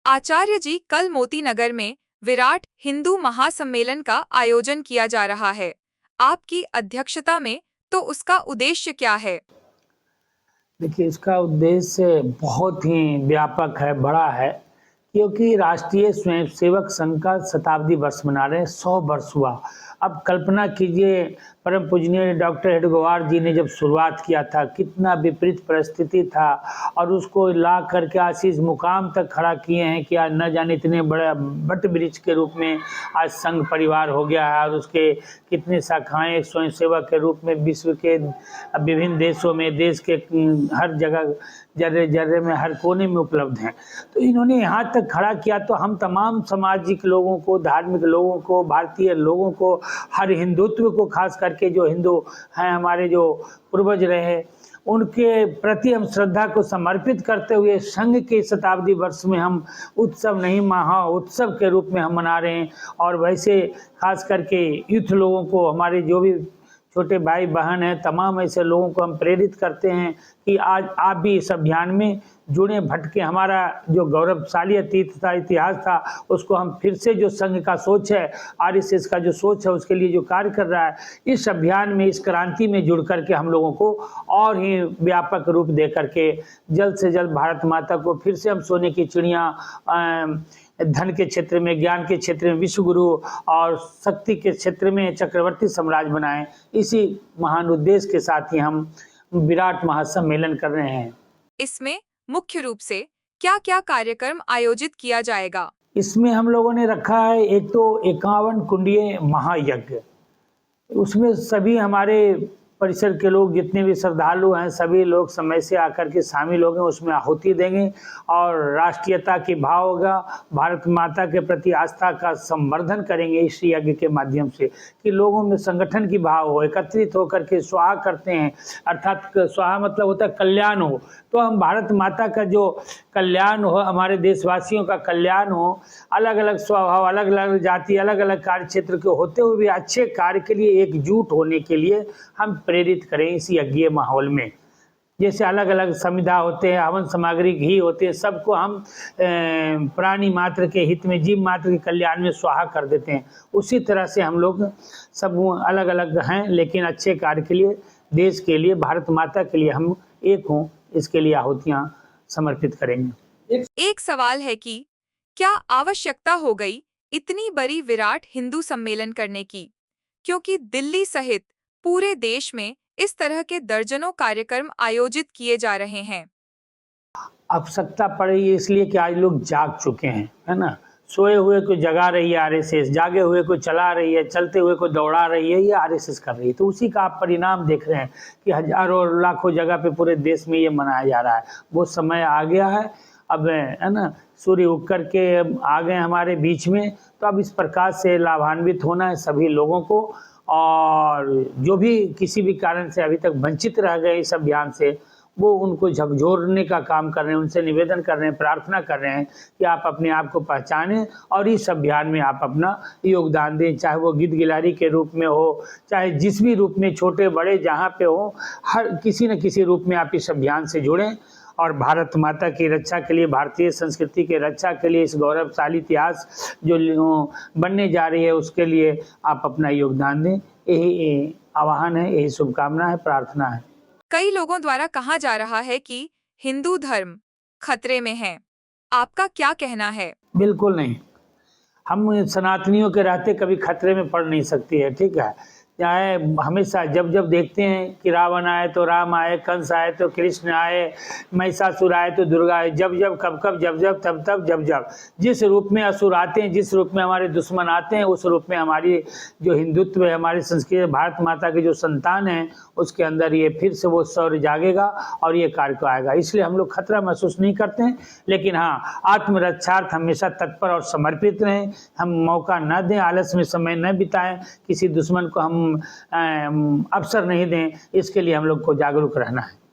आचार्य जी, कल मोती नगर में विराट हिंदू महासम्मेलन का आयोजन किया जा रहा है। आपकी अध्यक्षता में, तो उसका उद्देश्य क्या है? देखिए, इसका उद्देश्य बहुत ही व्यापक है, बड़ा है, क्योंकि राष्ट्रीय स्वयंसेवक संघ का शताब्दी वर्ष मना रहे हैं, 100 वर्ष हुआ। अब कल्पना कीजिए, परम पूजनीय डॉक्टर हेडगेवार जी ने जब शुरुआत किया था, कितना विपरीत परिस्थिति था और उसको ला करके आज इस मुकाम तक खड़ा किए हैं कि आज न जाने इतने बड़े वट वृक्ष के रूप में आज संघ परिवार हो गया है और उसके कितनी शाखाएं स्वयंसेवक के रूप में विश्व के विभिन्न देशों में, देश के हर जगह, जर्रे जर्रे में, हर कोने में उपलब्ध हैं। तो इन्होंने यहाँ तक खड़ा किया, तो हम तमाम सामाजिक लोगों को, धार्मिक लोगों को, भारतीय लोगों को, हर हिंदुत्व को, खास करके जो हिंदू हैं, हमारे जो पूर्वज रहे, उनके प्रति हम श्रद्धा को समर्पित करते हुए संघ के शताब्दी वर्ष में हम उत्सव नहीं, महा उत्सव के रूप में हम मना रहे हैं। और वैसे खास करके यूथ लोगों को, हमारे जो भी छोटे भाई बहन हैं, तमाम ऐसे लोगों को हम प्रेरित करते हैं कि आज आप भी इस अभियान में जुड़े, भटके। हमारा जो गौरवशाली अतीत था, इतिहास था, उसको हम फिर से, जो संघ का सोच है, आरएसएस का जो सोच है, उसके लिए जो कार्य कर रहा है, इस अभियान में, इस क्रांति में जुड़ करके हम लोगों को और ही व्यापक रूप दे करके जल्द से जल्द भारत माता को फिर से हम सोने की चिड़िया, धन के क्षेत्र में, ज्ञान के क्षेत्र में विश्व गुरु और शक्ति के क्षेत्र में चक्रवर्ती साम्राज्य बनाएं। इसी महान उद्देश्य के साथ ही हम विराट महासम्मेलन कर रहे हैं। इसमें मुख्य रूप से क्या क्या कार्यक्रम आयोजित किया जाएगा? इसमें हम लोगों ने रखा है, एक तो 51 कुंडीय महायज्ञ। उसमें सभी हमारे परिसर के लोग, जितने भी श्रद्धालु हैं, सभी लोग समय से आकर के शामिल होंगे, उसमें आहुति देंगे और राष्ट्रीयता की भाव होगा, भारत माता के प्रति आस्था का संवर्धन करेंगे इस यज्ञ के माध्यम से, कि लोगों में संगठन की भाव हो, एकत्रित होकर के स्वाहा करते हैं। अर्थात स्वाहा मतलब होता है कल्याण हो, तो हम भारत माता का जो कल्याण हो, हमारे देशवासियों का कल्याण हो, अलग अलग स्वभाव, अलग अलग जाति, अलग अलग कार्य क्षेत्र के होते हुए भी अच्छे कार्य के लिए एकजुट होने के लिए हम प्रेरित करें इस यज्ञीय माहौल में। जैसे अलग अलग समिधा होते हैं, हवन सामग्री, घी होते हैं, सबको हम प्राणी मात्र के हित में, जीव मात्र के कल्याण में स्वाहा कर देते हैं। उसी तरह से हम लोग सब अलग अलग हैं, लेकिन अच्छे कार्य के लिए, देश के लिए, भारत माता के लिए हम एक हों, इसके लिए आहुतियाँ समर्पित करेंगे। एक सवाल है कि क्या आवश्यकता हो गई इतनी बड़ी विराट हिंदू सम्मेलन करने की, क्योंकि दिल्ली सहित पूरे देश में इस तरह के दर्जनों कार्यक्रम आयोजित किए जा रहे हैं? आवश्यकता पड़ी इसलिए कि आज लोग जाग चुके हैं, है ना। सोए हुए को जगा रही है आरएसएस, जागे हुए को चला रही है, चलते हुए को दौड़ा रही है, ये आरएसएस कर रही है। तो उसी का आप परिणाम देख रहे हैं कि हजारों और लाखों जगह पे पूरे देश में ये मनाया जा रहा है। वो समय आ गया है अब, है ना, सूर्य उग कर के आ गए हमारे बीच में, तो अब इस प्रकार से लाभान्वित होना है सभी लोगों को। और जो भी किसी भी कारण से अभी तक वंचित रह गए इस अभियान से, वो उनको झकझोरने का काम कर रहे हैं, उनसे निवेदन कर रहे हैं, प्रार्थना कर रहे हैं कि आप अपने आप को पहचानें और इस अभियान में आप अपना योगदान दें, चाहे वो गीत गिलारी के रूप में हो, चाहे जिस भी रूप में, छोटे बड़े जहाँ पे हो, हर किसी न किसी रूप में आप इस अभियान से जुड़ें और भारत माता की रक्षा के लिए, भारतीय संस्कृति के रक्षा के लिए, इस गौरवशाली इतिहास जो बनने जा रही है, उसके लिए आप अपना योगदान दें। यही आह्वान है, यही शुभकामना है, प्रार्थना है। कई लोगों द्वारा कहा जा रहा है कि हिंदू धर्म खतरे में है, आपका क्या कहना है? बिल्कुल नहीं, हम सनातनियों के रहते कभी खतरे में पड़ नहीं सकती है, ठीक है। चाहे हमेशा जब जब देखते हैं कि रावण आए तो राम आए, कंस आए तो कृष्ण आए, महिषासुर आए तो दुर्गा आए, जब जब कब कब, जब जब तब तब, जब जब जिस रूप में असुर आते हैं, जिस रूप में हमारे दुश्मन आते हैं, उस रूप में हमारी जो हिंदुत्व है, हमारी संस्कृति, भारत माता के जो संतान हैं, उसके अंदर ये फिर से वो शौर्य जागेगा और ये कार्य को आएगा। इसलिए हम लोग खतरा महसूस नहीं करते हैं, लेकिन हाँ, आत्मरक्षार्थ हमेशा तत्पर और समर्पित रहें। हम मौका न दें, आलस में समय न बिताएं, किसी दुश्मन को हम अवसर नहीं दें, इसके लिए हम लोग को जागरूक रहना है।